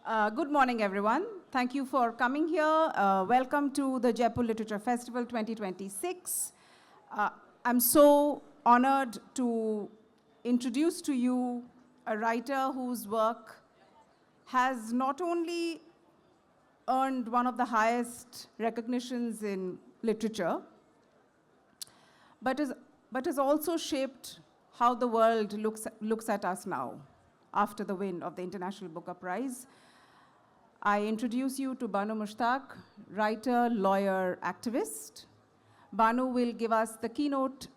Good morning, everyone. Thank you for coming here. Welcome to the Jaipur Literature Festival 2026. I'm so honored to introduce to you a writer whose work has not only earned one of the highest recognitions in literature, but has also shaped how the world looks at us now after the win of the International Booker Prize. I introduce you to Banu Mushtaq, writer, lawyer, activist. Banu will give us the keynote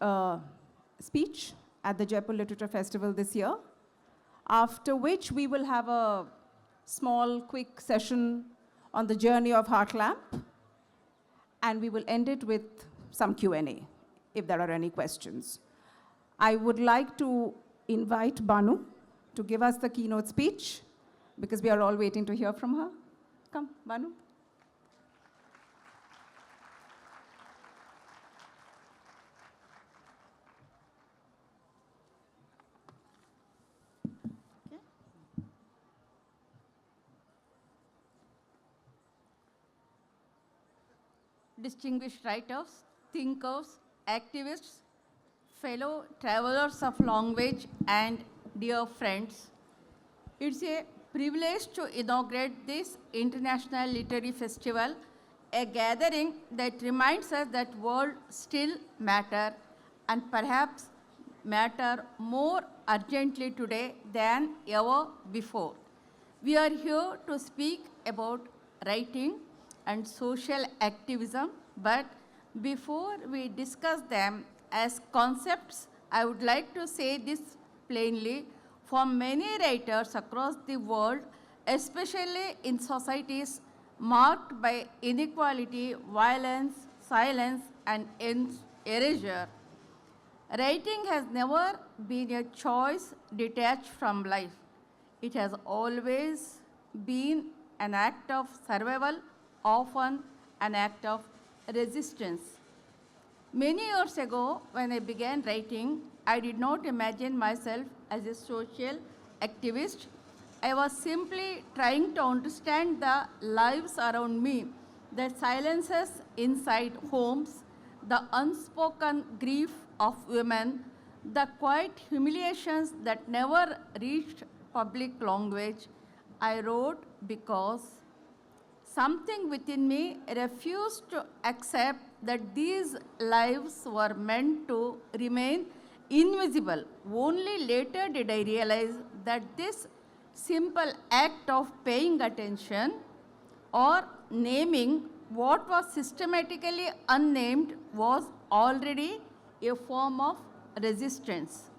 speech at the Jaipur Literature Festival this year, after which we will have a small, quick session on the journey of Heartlamp, and we will end it with some Q&A, if there are any questions. I would like to invite Banu to give us the keynote speech, because we are all waiting to hear from her. Come, Banu. Okay. Distinguished writers, thinkers, activists, fellow travelers of language, and dear friends, it's a privilege to inaugurate this International Literary Festival, a gathering that reminds us that world still matter and perhaps matter more urgently today than ever before. We are here to speak about writing and social activism, but before we discuss them as concepts, I would like to say this plainly. For many writers across the world, especially in societies marked by inequality, violence, silence, and erasure, writing has never been a choice detached from life. It has always been an act of survival, often an act of resistance. Many years ago, when I began writing, I did not imagine myself as a social activist. I was simply trying to understand the lives around me, the silences inside homes, the unspoken grief of women, the quiet humiliations that never reached public language. I wrote because something within me refused to accept that these lives were meant to remain invisible. Only later did I realize that this simple act of paying attention or naming what was systematically unnamed was already a form of resistance.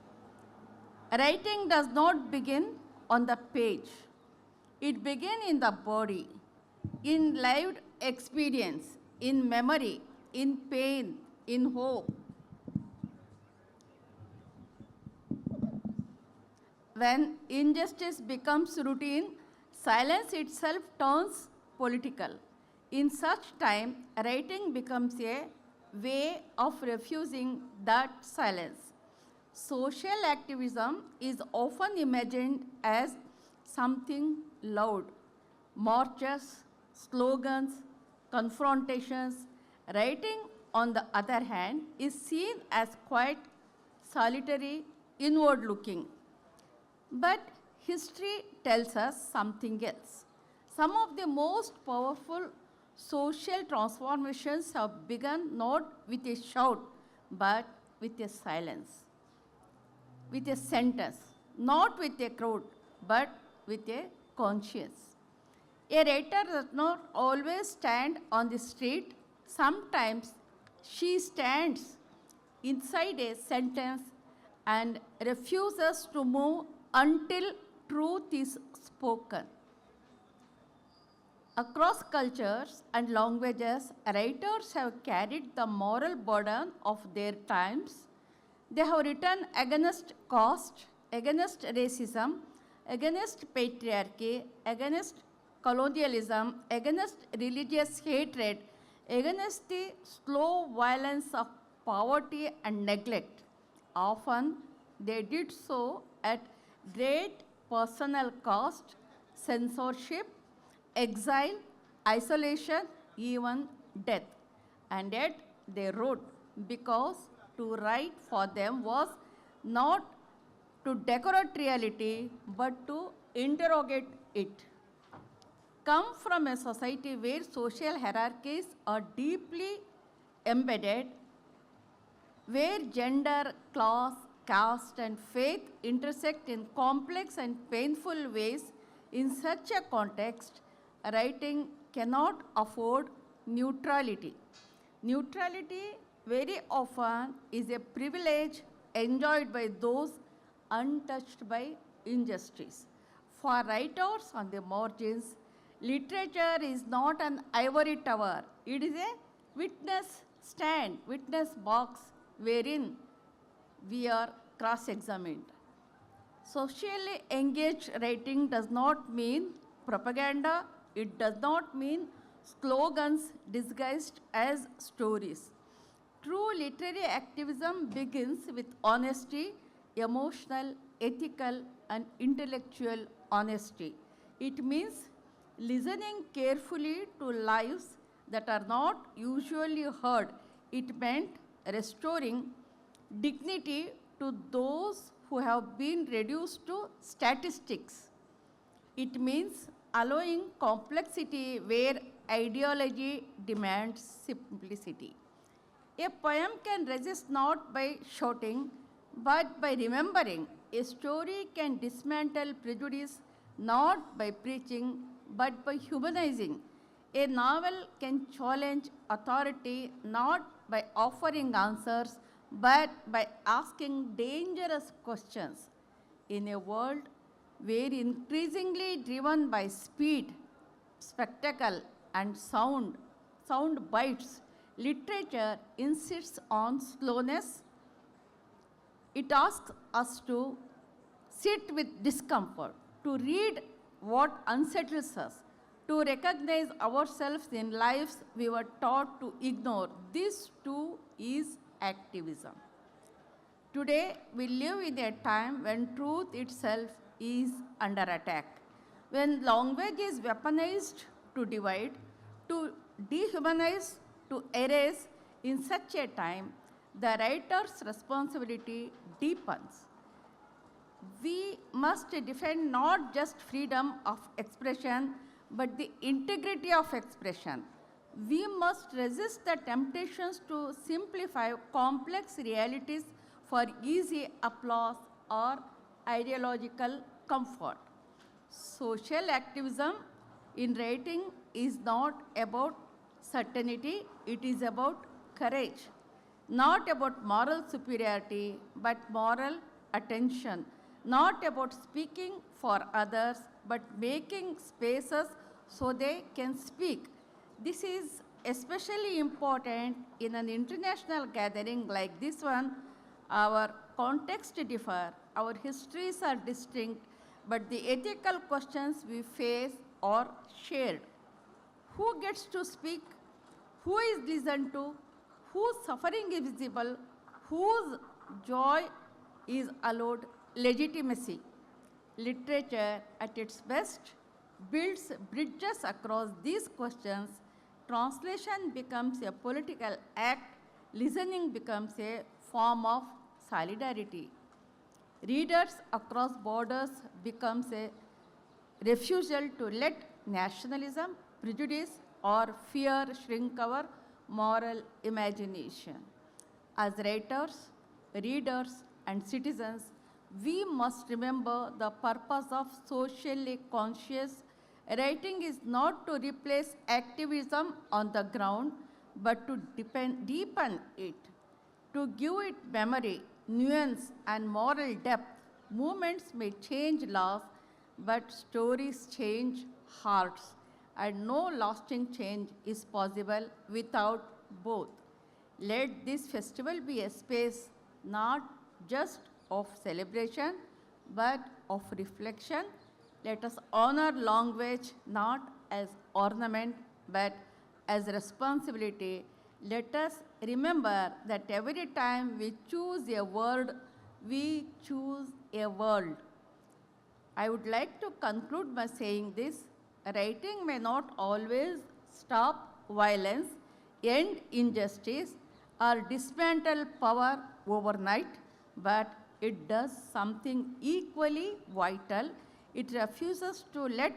Writing does not begin on the page. It begins in the body, in lived experience, in memory, in pain, in hope. When injustice becomes routine, silence itself turns political. In such time, writing becomes a way of refusing that silence. Social activism is often imagined as something loud. Marches, slogans, confrontations. Writing, on the other hand, is seen as quite solitary, inward-looking. But history tells us something else. Some of the most powerful social transformations have begun not with a shout, but with a silence, with a sentence, not with a crowd, but with a conscience. A writer does not always stand on the street. Sometimes she stands inside a sentence and refuses to move until truth is spoken. Across cultures and languages, writers have carried the moral burden of their times. They have written against caste, against racism, against patriarchy, against colonialism, against religious hatred, against the slow violence of poverty and neglect. Often, they did so at great personal cost, censorship, exile, isolation, even death. And yet they wrote because to write for them was not to decorate reality but to interrogate it. Come from a society where social hierarchies are deeply embedded, where gender, class, caste, and faith intersect in complex and painful ways. In such a context, writing cannot afford neutrality. Neutrality very often is a privilege enjoyed by those untouched by injustice. For writers on the margins, literature is not an ivory tower. It is a witness stand, witness box wherein we are cross-examined. Socially engaged writing does not mean propaganda. It does not mean slogans disguised as stories. True literary activism begins with honesty, emotional, ethical, and intellectual honesty. It means listening carefully to lives that are not usually heard. It meant restoring dignity to those who have been reduced to statistics. It means allowing complexity where ideology demands simplicity. A poem can resist not by shouting, but by remembering. A story can dismantle prejudice not by preaching, but by humanizing. A novel can challenge authority not by offering answers, but by asking dangerous questions. In a world where increasingly driven by speed, spectacle, and sound bites, literature insists on slowness. It asks us to sit with discomfort, to read what unsettles us, to recognize ourselves in lives we were taught to ignore. This too is activism. Today, we live in a time when truth itself is under attack, when language is weaponized to divide, to dehumanize, to erase. In such a time, the writer's responsibility deepens. We must defend not just freedom of expression, but the integrity of expression. We must resist the temptations to simplify complex realities for easy applause or ideological comfort. Social activism in writing is not about certainty, it is about courage. Not about moral superiority, but moral attention. Not about speaking for others, but making spaces so they can speak. This is especially important in an international gathering like this one. Our contexts differ, our histories are distinct, but the ethical questions we face are shared. Who gets to speak? Who is listened to? Whose suffering is visible? Whose joy is allowed legitimacy? Literature, at its best, builds bridges across these questions. Translation becomes a political act. Listening becomes a form of solidarity. Readers across borders becomes a refusal to let nationalism, prejudice, or fear shrink our moral imagination. As writers, readers, and citizens, we must remember the purpose of socially conscious writing is not to replace activism on the ground, but to deepen it, to give it memory, nuance, and moral depth. Movements may change laws, but stories change hearts, and no lasting change is possible without both. Let this festival be a space not just of celebration, but of reflection. Let us honor language not as ornament, but as responsibility. Let us remember that every time we choose a word, we choose a world. I would like to conclude by saying this: writing may not always stop violence, end injustice, or dismantle power overnight, but it does something equally vital. It refuses to let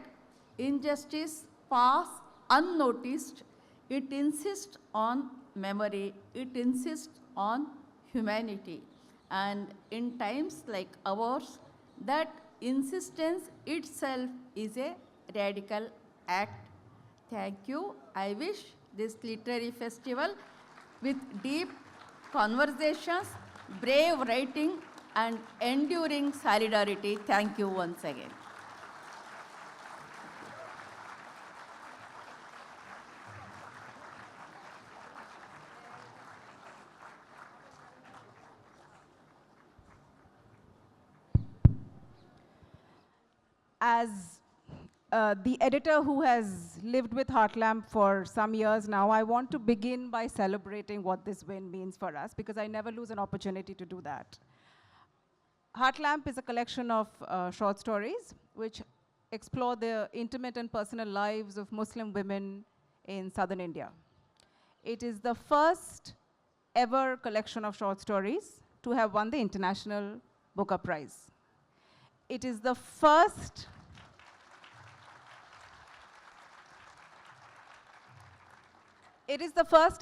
injustice pass unnoticed. It insists on memory. It insists on humanity. And in times like ours, that insistence itself is a radical act. Thank you. I wish this literary festival with deep conversations, brave writing, and enduring solidarity. Thank you once again. As the editor who has lived with Heartlamp for some years now, I want to begin by celebrating what this win means for us, because I never lose an opportunity to do that. Heartlamp is a collection of short stories which explore the intimate and personal lives of Muslim women in southern India. It is the first ever collection of short stories to have won the International Booker Prize. It is the first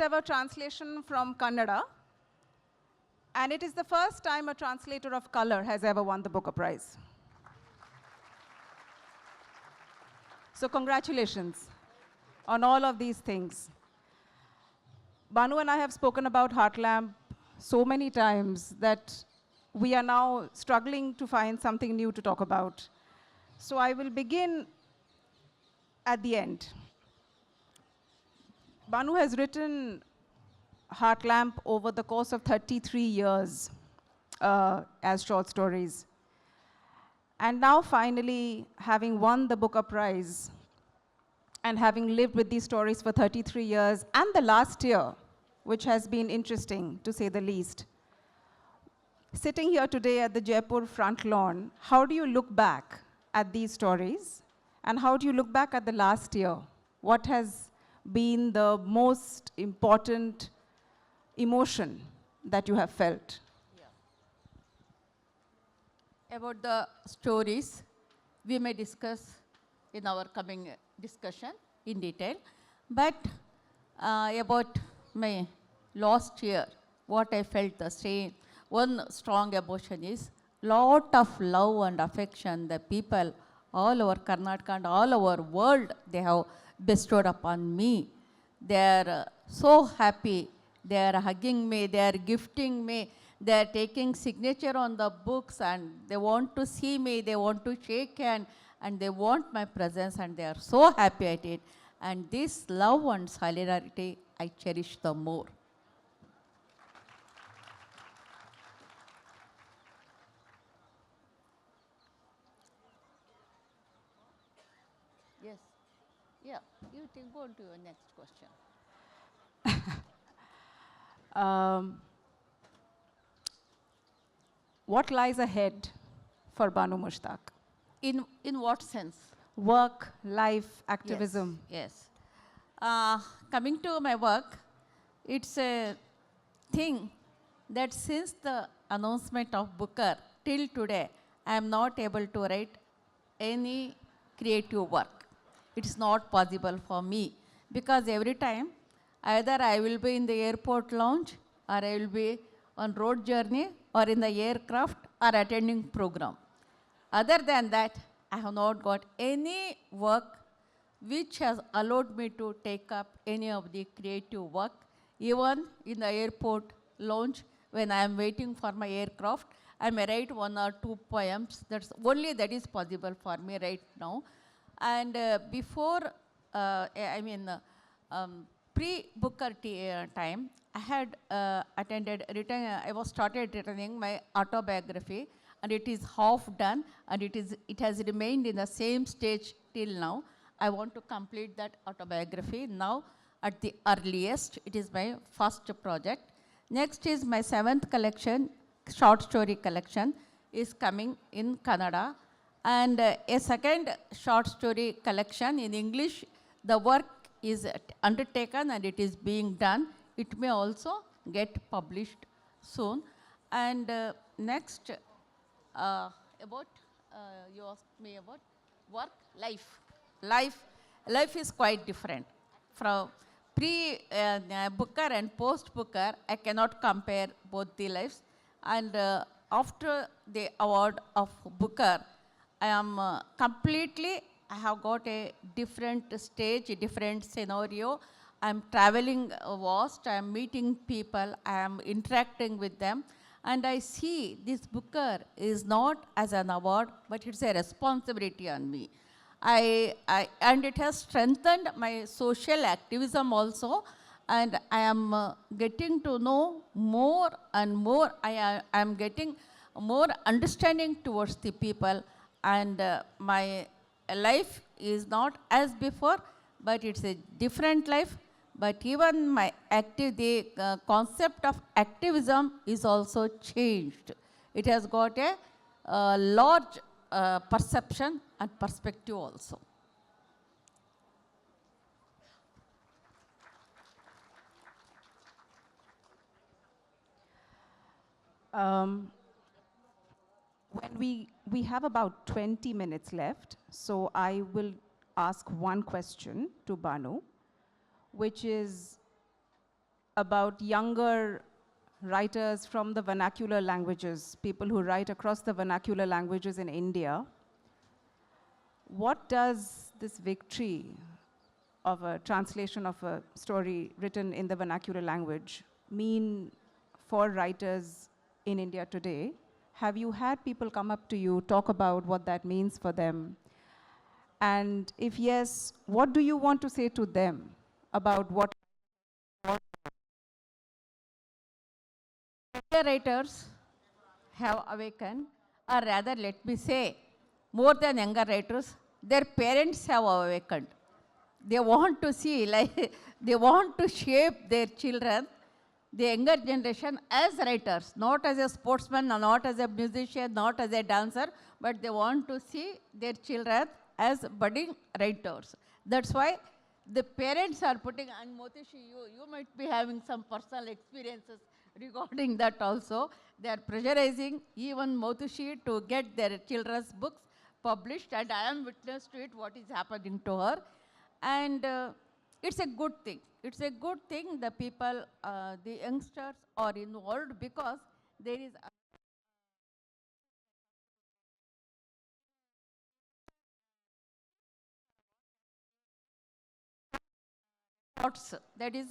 ever translation from Kannada, and it is the first time a translator of color has ever won the Booker Prize. So congratulations on all of these things. Banu and I have spoken about Heartlamp so many times that we are now struggling to find something new to talk about. So I will begin at the end. Banu has written Heartlamp over the course of 33 years as short stories. And now finally, having won the Booker Prize and having lived with these stories for 33 years and the last year, which has been interesting to say the least, sitting here today at the Jaipur front lawn, how do you look back at these stories? And how do you look back at the last year? What has been the most important emotion that you have felt? Yeah. About the stories, we may discuss in our coming discussion in detail. But about my last year, what I felt the same, one strong emotion is lot of love and affection the people all over Karnataka and all over world they have bestowed upon me. They are so happy. They are hugging me. They are gifting me. They are taking signature on the books and they want to see me. They want to shake hand and they want my presence and they are so happy at it. And this love and solidarity I cherish the more. Yes. Yeah. You can go on to your next question. What lies ahead for Banu Mushtaq? In what sense? Work, life, activism. Yes. Coming to my work, it's a thing that since the announcement of Booker till today, I am not able to write any creative work. It's not possible for me because every time either I will be in the airport lounge or I will be on road journey or in the aircraft or attending program. Other than that, I have not got any work which has allowed me to take up any of the creative work. Even in the airport lounge, when I am waiting for my aircraft, I may write 1 or 2 poems. That's only that is possible for me right now. And before, pre-Booker time, I had I was started writing my autobiography, and it is half done, and it has remained in the same stage till now. I want to complete that autobiography now at the earliest. It is my first project. Next is my 7th collection, short story collection, is coming in Kannada. And a second short story collection in English. The work is undertaken and it is being done. It may also get published soon. And next, about, you asked me about work, life. Life is quite different. From pre-Booker and post-Booker, I cannot compare both the lives. And after the award of Booker, I am I have got a different stage, a different scenario. I am traveling vast, I am meeting people, I am interacting with them. And I see this Booker is not as an award, but it's a responsibility on me. And it has strengthened my social activism also. And I am getting to know more and more. I am getting more understanding towards the people. And my life is not as before, but it's a different life. But even the concept of activism is also changed. It has got a large perception and perspective also. When we have about 20 minutes left, so I will ask one question to Banu, which is about younger writers from the vernacular languages, people who write across the vernacular languages in India. What does this victory of a translation of a story written in the vernacular language mean for writers in India today? Have you had people come up to you, talk about what that means for them? And if yes, what do you want to say to them about what Writers have awakened, or rather, let me say, more than younger writers, their parents have awakened. They want to see, like, they want to shape their children, the younger generation, as writers, not as a sportsman, not as a musician, not as a dancer, but they want to see their children as budding writers. That's why the parents are putting, and Moutushi, you might be having some personal experiences regarding that also. They are pressurizing even Moutushi to get their children's books published, and I am witness to it, what is happening to her. And it's a good thing. It's a good thing the people, the youngsters are involved, because there is thoughts. That is,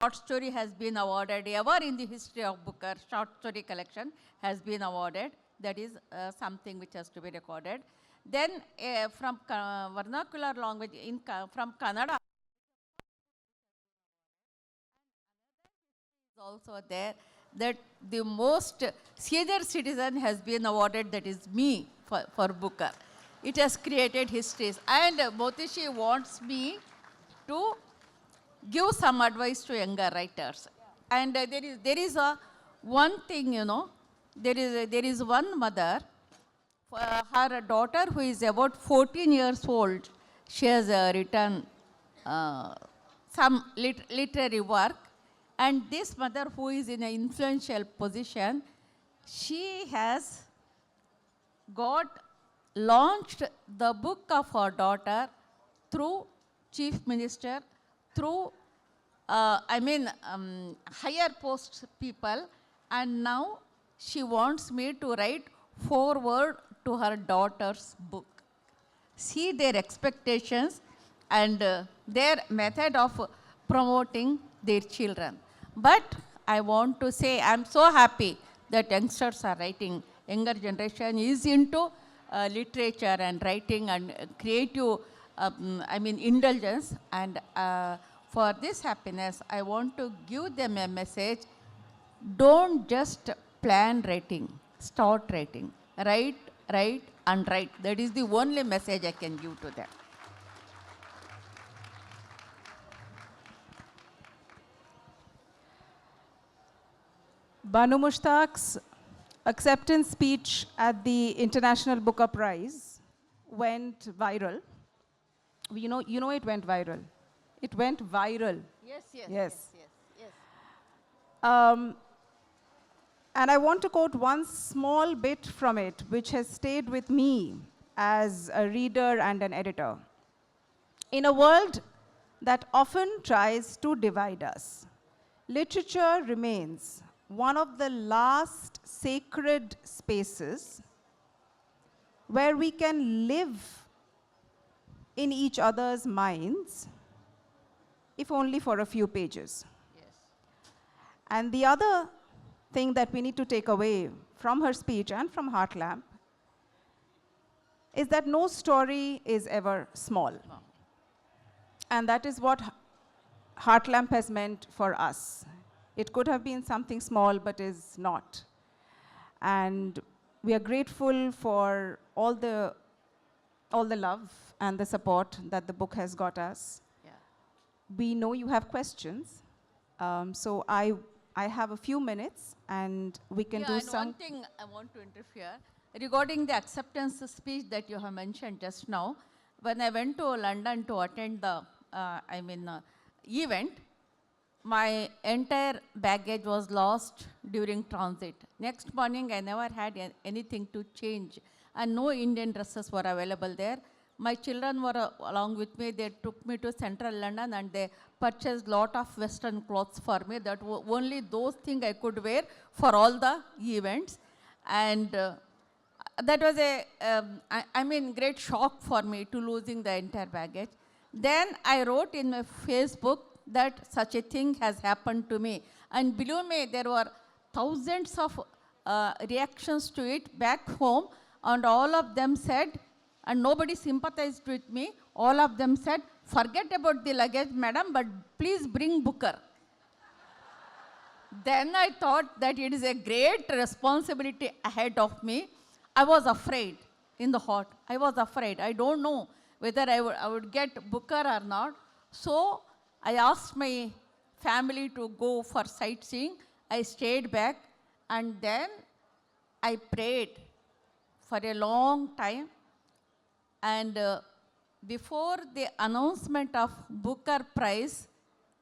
short story has been awarded ever in the history of Booker. Short story collection has been awarded. That is something which has to be recorded. Then from vernacular language, from Kannada, is also there, that the most senior citizen has been awarded, that is me, for Booker. It has created histories. And Moutushi wants me to give some advice to younger writers. And there is a one thing, there is one mother, her daughter who is about 14 years old, she has written some literary work. And this mother, who is in an influential position, she has got launched the book of her daughter through chief minister, through higher post people, and now she wants me to write foreword to her daughter's book. See their expectations and their method of promoting their children. But I want to say, I'm so happy that youngsters are writing. Younger generation is into literature and writing and creative, indulgence. And for this happiness, I want to give them a message. Don't just plan writing, start writing. Write, write, and write. That is the only message I can give to them. Banu Mushtaq's acceptance speech at the International Booker Prize went viral. You know it went viral. It went viral. Yes, yes, Yes. yes, yes, yes. And I want to quote one small bit from it, which has stayed with me as a reader and an editor. In a world that often tries to divide us, literature remains one of the last sacred spaces where we can live in each other's minds, if only for a few pages. Yes. And the other thing that we need to take away from her speech and from Heartlamp is that no story is ever small. No. And that is what Heartlamp has meant for us. It could have been something small, but is not. And we are grateful for all the love and the support that the book has got us. Yeah. We know you have questions, so I have a few minutes, and we can do and some. one thing I want to interfere regarding the acceptance speech that you have mentioned just now. When I went to London to attend the event, my entire baggage was lost during transit. Next morning, I never had anything to change, and no Indian dresses were available there. My children were along with me. They took me to central London and they purchased lot of Western clothes for me. That only those things I could wear for all the events. And that was a, great shock for me to losing the entire baggage. Then I wrote in my Facebook that such a thing has happened to me. And believe me, there were thousands of reactions to it back home, and all of them said, and nobody sympathized with me, all of them said, forget about the luggage, madam, but please bring Booker. Then I thought that it is a great responsibility ahead of me. I was afraid in the heart. I was afraid. I don't know whether I would get Booker or not. So I asked my family to go for sightseeing. I stayed back, and then I prayed for a long time. And before the announcement of Booker Prize,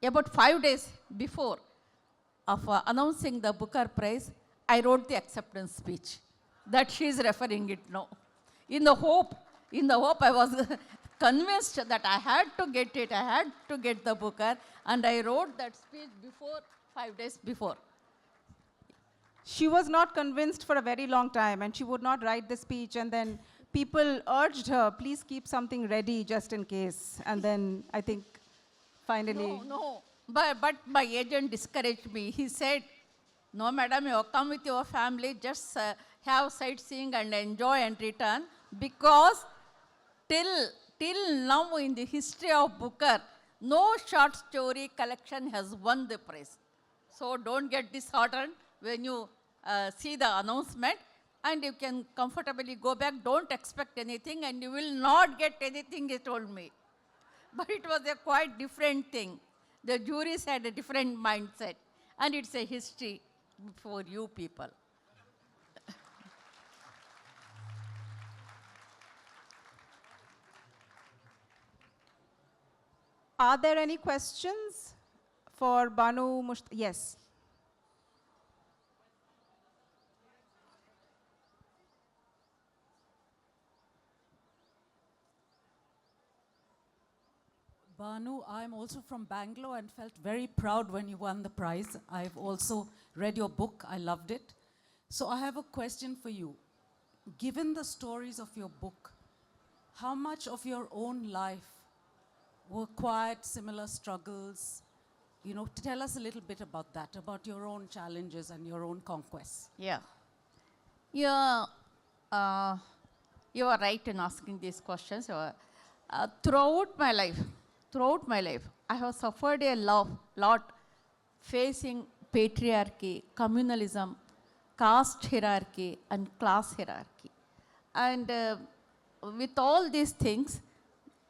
about 5 days before of announcing the Booker Prize, I wrote the acceptance speech that she is referring it now. In the hope I was convinced that I had to get it, I had to get the Booker, and I wrote that speech before, 5 days before. She was not convinced for a very long time, and she would not write the speech, and then people urged her, please keep something ready just in case. And then I think finally... No. But my agent discouraged me. He said, no, madam, you come with your family, just have sightseeing and enjoy and return. Because till now in the history of Booker, no short story collection has won the prize. So don't get disheartened when you see the announcement. And you can comfortably go back, don't expect anything, and you will not get anything, he told me. But it was a quite different thing. The juries had a different mindset, and it's a history for you people. Are there any questions for Banu Mushtaq? Yes. Banu, I'm also from Bangalore and felt very proud when you won the prize. I've also read your book. I loved it. So I have a question for you. Given the stories of your book, how much of your own life were quite similar struggles? You know, tell us a little bit about that, about your own challenges and your own conquests. Yeah. You are right in asking these questions. Throughout my life, I have suffered a lot facing patriarchy, communalism, caste hierarchy, and class hierarchy. And with all these things,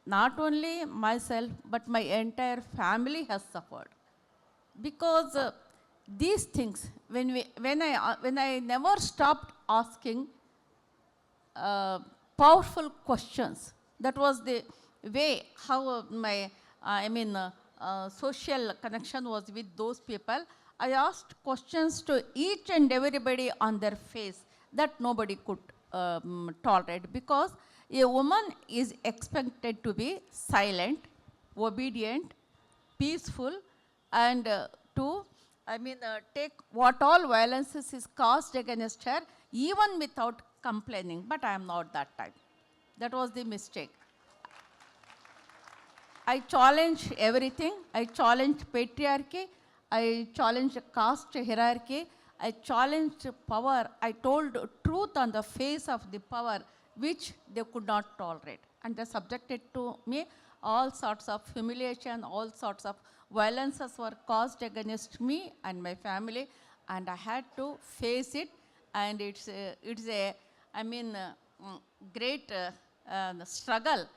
not only myself, but my entire family has suffered. Because these things, when I never stopped asking powerful questions. That was the way how my, social connection was with those people. I asked questions to each and everybody on their face that nobody could tolerate, because a woman is expected to be silent, obedient, peaceful, and take what all violences is caused against her, even without complaining. But I am not that type. That was the mistake. I challenge everything. I challenge patriarchy. I challenge caste hierarchy. I challenged power. I told truth on the face of the power, which they could not tolerate. And they subjected to me all sorts of humiliation, all sorts of violences were caused against me and my family, and I had to face it. And it's a great struggle,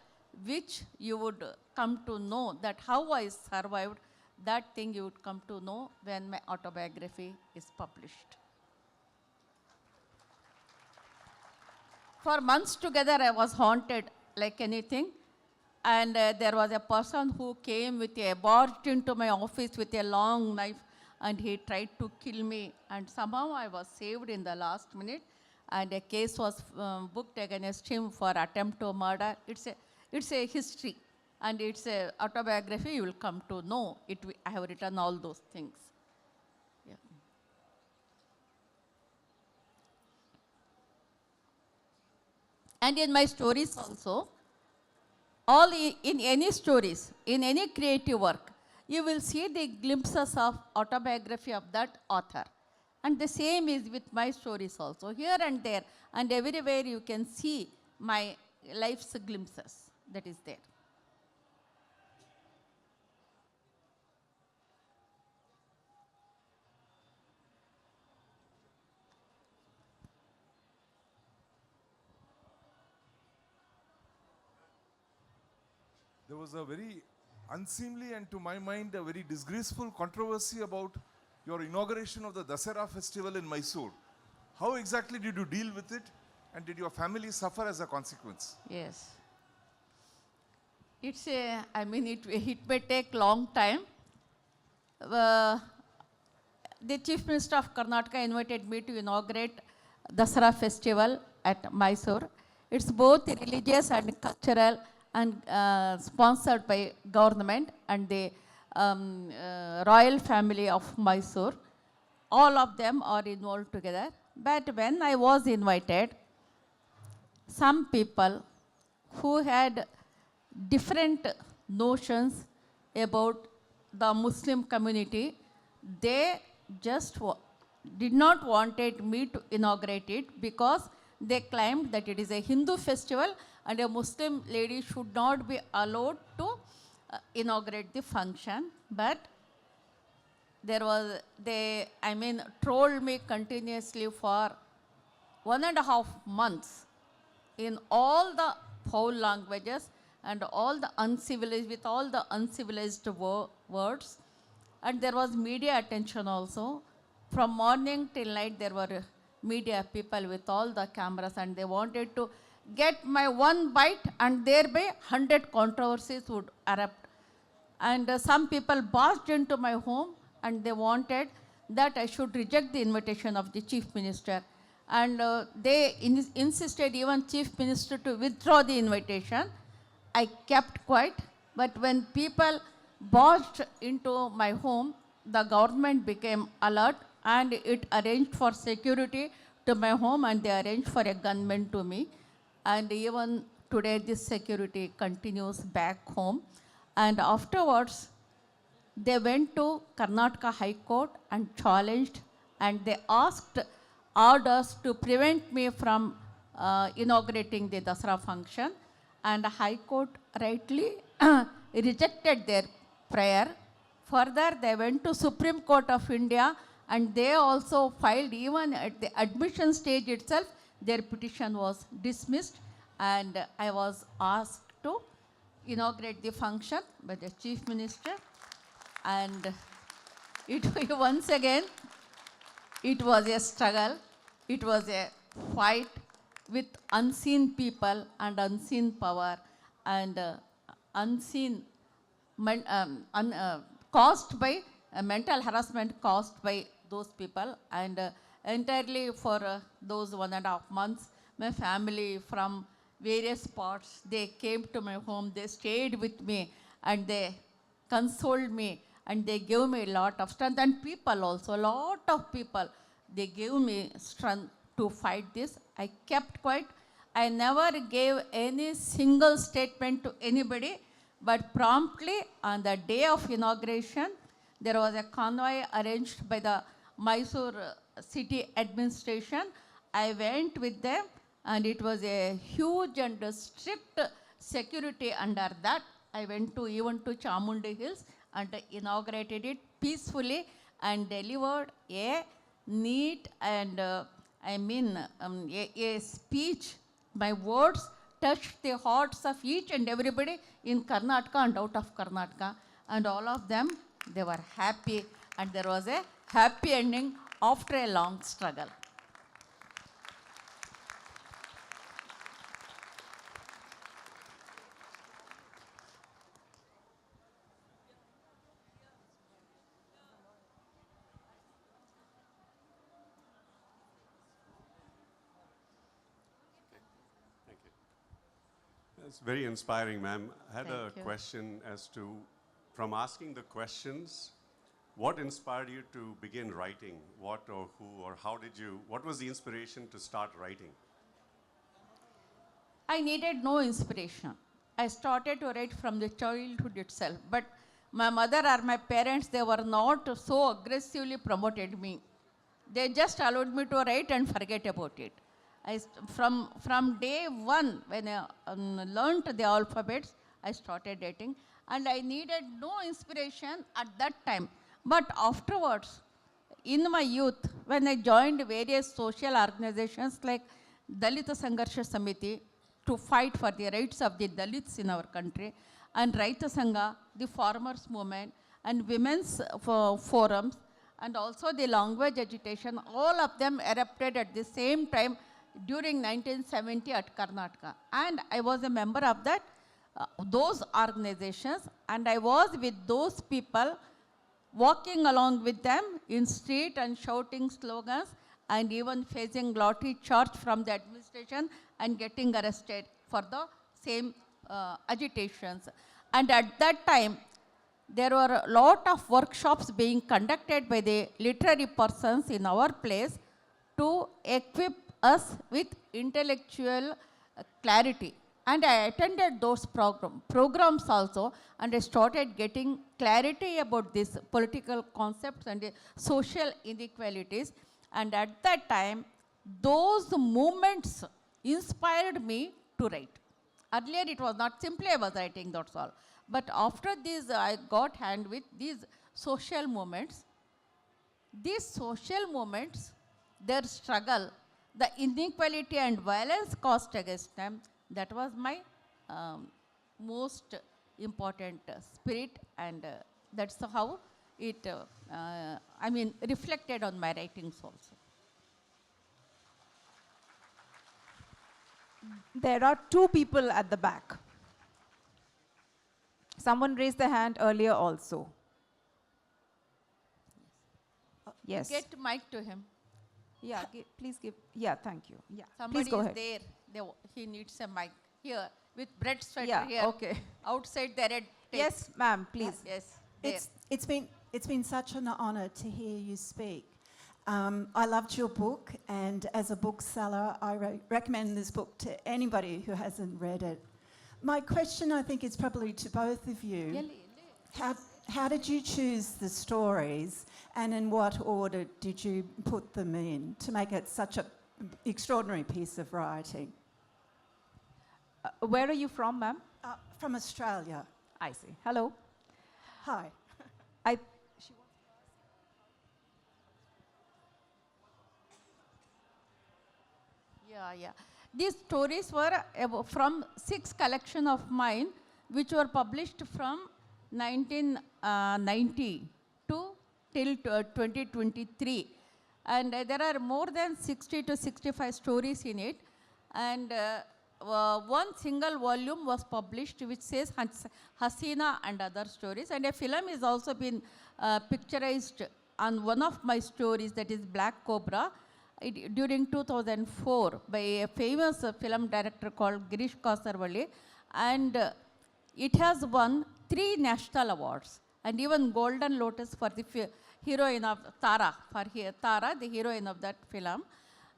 which you would come to know that how I survived. That thing you would come to know when my autobiography is published. For months together, I was haunted like anything. And there was a person who came barged into my office with a long knife, and he tried to kill me. And somehow I was saved in the last minute, and a case was booked against him for attempt to murder. It's a history, and it's a autobiography. You will come to know it. I have written all those things. Yeah. And in my stories also, in any stories, in any creative work, you will see the glimpses of autobiography of that author. And the same is with my stories also. Here and there and everywhere you can see my life's glimpses that is there. There was a very unseemly and, to my mind, a very disgraceful controversy about your inauguration of the Dasara festival in Mysore. How exactly did you deal with it, and did your family suffer as a consequence? Yes. It may take long time. The Chief Minister of Karnataka invited me to inaugurate Dasara festival at Mysore. It's both religious and cultural, and sponsored by government and the royal family of Mysore. All of them are involved together. But when I was invited, some people who had different notions about the Muslim community, they just did not wanted me to inaugurate it, because they claimed that it is a Hindu festival and a Muslim lady should not be allowed to inaugurate the function. But they trolled me continuously for 1.5 months in all the foul languages and all the uncivilized words. And there was media attention also. From morning till night, there were media people with all the cameras, and they wanted to get my one bite, and thereby 100 controversies would erupt. And some people barged into my home, and they wanted that I should reject the invitation of the Chief Minister. And they insisted even Chief Minister to withdraw the invitation. I kept quiet, but when people barged into my home, the government became alert, and it arranged for security to my home, and they arranged for a gunman to me. And even today, this security continues back home. And afterwards, they went to Karnataka High Court and challenged, and they asked orders to prevent me from inaugurating the Dasara function. And the High Court rightly rejected their prayer. Further, they went to Supreme Court of India, and they also filed, even at the admission stage itself, their petition was dismissed, and I was asked to inaugurate the function by the Chief Minister. And Once again, it was a struggle. It was a fight with unseen people and unseen power and unseen caused by mental harassment caused by those people. And entirely for those 1.5 months, my family from various parts, they came to my home, they stayed with me and they consoled me and they gave me a lot of strength. And people also, a lot of people, they gave me strength to fight this. I kept quiet. I never gave any single statement to anybody, but promptly on the day of inauguration, there was a convoy arranged by the Mysore city administration. I went with them and it was a huge and strict security under that. I went to even to Chamundi Hills and inaugurated it peacefully and delivered a neat and a speech. My words touched the hearts of each and everybody in Karnataka and out of Karnataka, and all of them, they were happy, and there was a happy ending after a long struggle. It's very inspiring, ma'am. I had Thank a you. question as to, from asking the questions, what inspired you to begin writing? What or who or how did you, what was the inspiration to start writing? I needed no inspiration. I started to write from the childhood itself. But my mother or my parents, they were not so aggressively promoted me. They just allowed me to write and forget about it. From day one, when I learned the alphabets, I started writing. And I needed no inspiration at that time. But afterwards, in my youth, when I joined various social organizations like Dalita Sangarsha Samiti to fight for the rights of the Dalits in our country, and Raita Sangha, the farmers movement, and women's forums, and also the language agitation, all of them erupted at the same time during 1970 at Karnataka. And I was a member of that, those organizations, and I was with those people, walking along with them in street and shouting slogans and even facing lathi charge from the administration and getting arrested for the same agitations. And at that time, there were a lot of workshops being conducted by the literary persons in our place to equip us with intellectual clarity. And I attended those programs also, and I started getting clarity about these political concepts and the social inequalities. And at that time, those movements inspired me to write. Earlier, it was not simply I was writing, that's all. But after this, I got hand with these social movements. These social movements, their struggle, the inequality and violence caused against them, that was my most important spirit, and that's how it, reflected on my writings also. There are two people at the back. Someone raised their hand earlier also. Yes. Get mic to him. Yeah, please give. Yeah, thank you. Yeah, Somebody please go is ahead. there. He needs a mic here with bread sweater Yeah, here. okay. Outside the red tape. Yes, ma'am, please. Yes. There. It's been such an honour to hear you speak. I loved your book, and as a bookseller, I recommend this book to anybody who hasn't read it. My question, I think, is probably to both of you. How did you choose the stories, and in what order did you put them in to make it such an extraordinary piece of writing? Where are you from, ma'am? From Australia. I see. Hello. Hi. Yeah. These stories were from 6 collections of mine, which were published from 1990 to till 2023. And there are more than 60 to 65 stories in it. And one single volume was published which says Hasina and other stories. And a film is also been picturized on one of my stories, that is Black Cobra, during 2004 by a famous film director called Girish Kasarwalli. And it has won 3 national awards and even Golden Lotus for the heroine of Tara, Tara, the heroine of that film.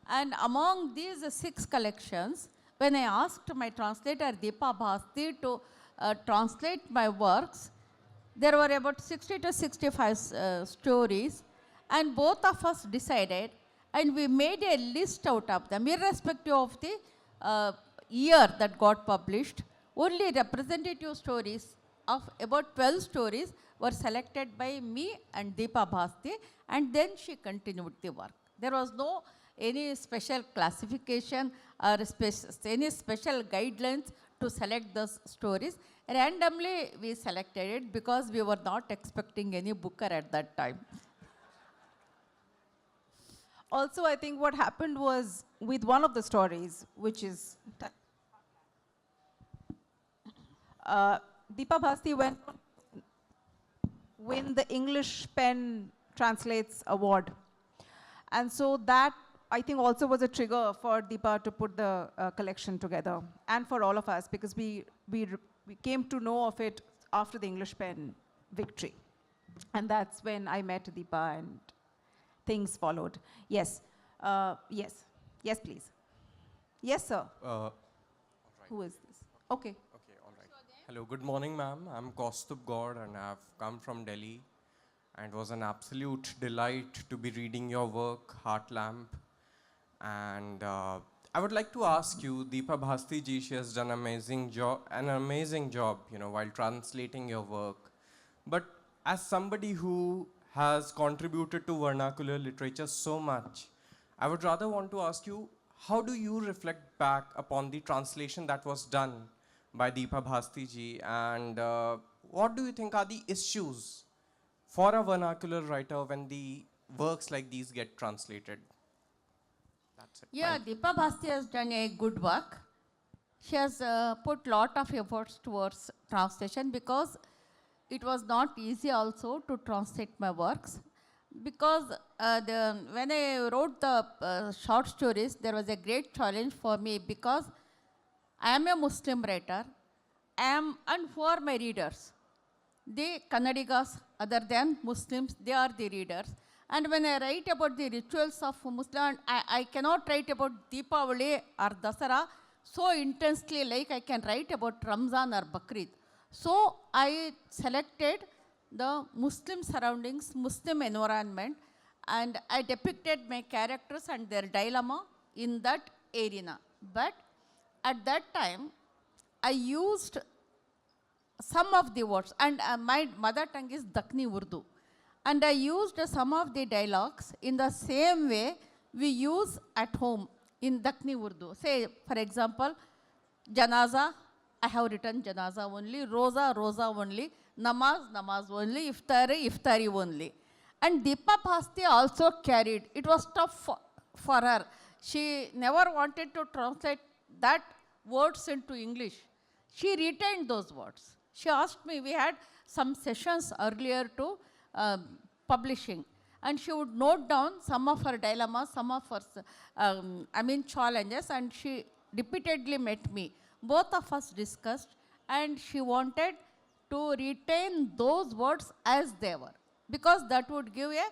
And among these 6 collections, when I asked my translator Deepa Bhasthi to translate my works, there were about 60 to 65 stories, and both of us decided, and we made a list out of them, irrespective of the year that got published. Only representative stories of about 12 stories were selected by me and Deepa Bhasthi, and then she continued the work. There was no any special classification or any special guidelines to select those stories. Randomly we selected it because we were not expecting any booker at that time. Also, I think what happened was with one of the stories, which is Deepa Bhasthi went on to win the English Pen Translates Award. And so that, I think, also was a trigger for Deepa to put the collection together, and for all of us, because we came to know of it after the English Pen victory. And that's when I met Deepa and things followed. Yes. Yes. Yes, please. Yes, sir. Right. Who is this? Okay. Okay, all right. Hello, good morning, ma'am. I'm Kaustubh Gaur and I've come from Delhi. And it was an absolute delight to be reading your work, Heartlamp. And I would like to ask you, Deepa Bhasthi ji, she has done an amazing job, while translating your work. But as somebody who has contributed to vernacular literature so much, I would rather want to ask you, how do you reflect back upon the translation that was done by Deepa Bhasthi ji, and what do you think are the issues for a vernacular writer when the works like these get translated? That's it. Yeah, Deepa Bhasthi has done a good work. She has put lot of efforts towards translation, because it was not easy also to translate my works. Because when I wrote the short stories, there was a great challenge for me, because I am a Muslim writer, and who are my readers? The Kannadigas, other than Muslims, they are the readers. And when I write about the rituals of Muslim, I cannot write about Deepavali or Dasara so intensely like I can write about Ramzan or Bakrid. So I selected the Muslim surroundings, Muslim environment, and I depicted my characters and their dilemma in that arena. But at that time, I used some of the words, and my mother tongue is Dakhni Urdu. And I used some of the dialogues in the same way we use at home in Dakhni Urdu. Say, for example, Janaza, I have written Janaza only, Roza, Roza only, Namaz, Namaz only, Iftari, Iftari only. And Deepa Bhasthi also carried. It was tough for her. She never wanted to translate that words into English. She retained those words. She asked me, we had some sessions earlier to publishing, and she would note down some of her dilemmas, some of her challenges, and she repeatedly met me. Both of us discussed, and she wanted to retain those words as they were, because that would give a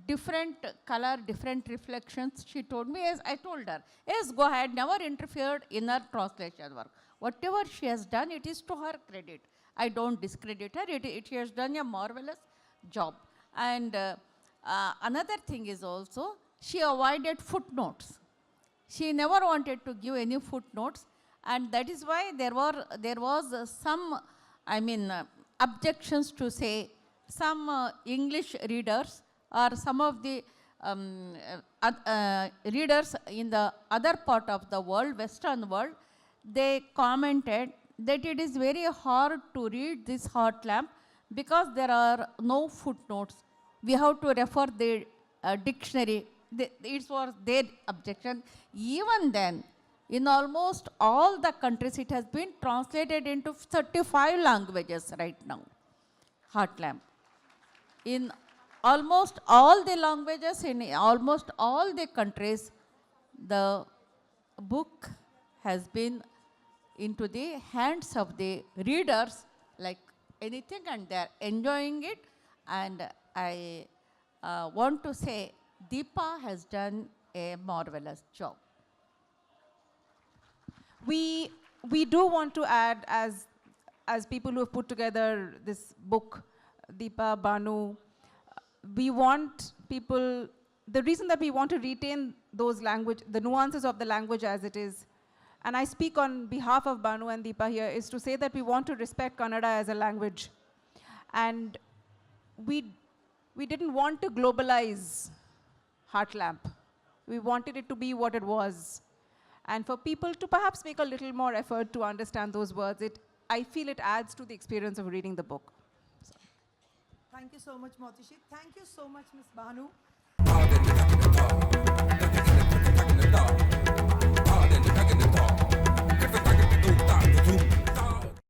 different color, different reflections. She told me, as I told her, yes, go ahead, never interfered in her translation work. Whatever she has done, it is to her credit. I don't discredit her. She has done a marvelous job. And another thing is also, she avoided footnotes. She never wanted to give any footnotes, and that is why there was some, objections to say some English readers or some of the readers in the other part of the world, Western world, they commented that it is very hard to read this Heartlamp because there are no footnotes. we have to refer the dictionary. It was their objection. Even then, in almost all the countries, it has been translated into 35 languages right now, Heartlamp. In almost all the languages, in almost all the countries, the book has been into the hands of the readers like anything, and they're enjoying it. And I want to say Deepa has done a marvelous job. We do want to add, as people who have put together this book, Deepa, Banu, we want people, the reason that we want to retain those language, the nuances of the language as it is, and I speak on behalf of Banu and Deepa here, is to say that we want to respect Kannada as a language. And we didn't want to globalize Heartlamp. We wanted it to be what it was. And for people to perhaps make a little more effort to understand those words, I feel it adds to the experience of reading the book. So. Thank you so much, Moutushi. Thank you so much, Ms. Banu.